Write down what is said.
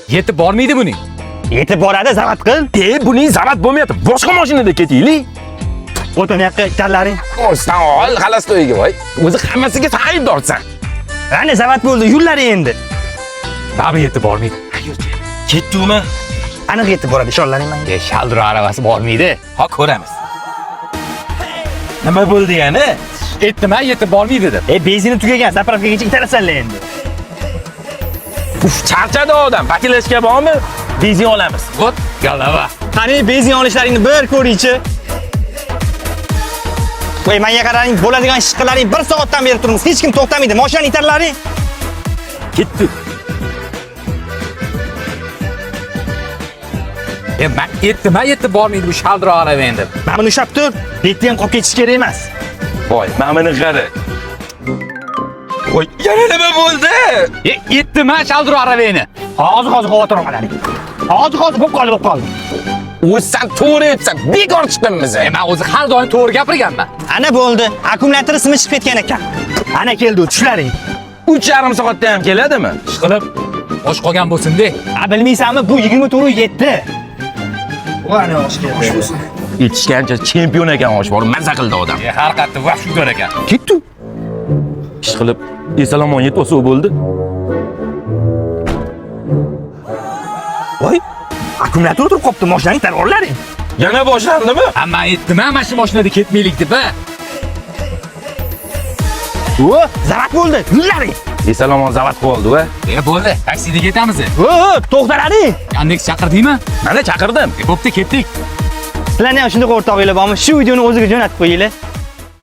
Yetib bormaydi buning. Yetib boradi, zavat qil. Buning zarat bo'lmayapti. Boshqa mashinada ketaylik. O'tin yoqqa itarlaring. O'stan ol, xalas to'yiga voy. O'zi hammasiga sen aybdorsan. Ana zavat bo'ldi, yullari endi. Baba yetib bormaydi. Ketdingmi? Aniq yetib boradi, ishollaring menga. Shaldiro aravasi bormaydi. Ha ko'ramiz. Nima bo'ldi yana? Aytdim-a, yetib bormaydi dedim. Benzini tugagan, zapravkagacha itarasanlar endi. Uf, charchadi odam. Pakilashga bormi? Benzin olamiz. Vot, galava. Qani benzin olishlaringni bir ko'ringchi. Voy, menga qarang, bo'ladigan ish qilaring 1 soatdan beri turibmiz. Hech kim to'xtamaydi. Mashinani itarlaring. Ketdi. Men aytdim-a, yetib bormaydi bu shaldiro arava endi. Mana buni ushlab tur. Betda ham qolib ketish kerak emas. Voy, mana buni qara. Voy, yana nima bo'ldi? Aytdim-a, shaldiro aravani. Hozir xavotir olmalaring. Hozir bo'lib qoldi. O'zi sen to'g'ri aytsan, bekor chiqdimmiz. Men o'zi har doim to'g'ri gapirganman. Ana bo'ldi. Akkumulyatori simi chiqib ketgan ekan. Ana keldi, tushlaring. 3,5 soatda ham keladimi? Ishqilib, bosh qolgan bo'lsin-de. Bilmaysanmi, bu 24.7. Vo'na osh keldi. Yetishgancha chempion ekan osh bor, mazza qildi odam. Har qatda vaqt shudor ekan. Ketdi. Ish qilib, esalomon yetsa bo'ldi. Voy, Akkumulyator turib qopti, mashinani itarolaring. yana boshlandimi? Hamma aytdim-a, mana shu mashinada ketmaylik deb-a. Zavat bo'ldi. Yullaring. Esalomon zavat qildi va Bo'ldi, taksida ketamiz. To'xtalaring. Yandex chaqirdingmi? mana chaqirdim. Bo'pti, ketdik. Sizlarning ham shunday o'rtog'inglar bormi? Shu videoni o'ziga jo'natib qo'yinglar.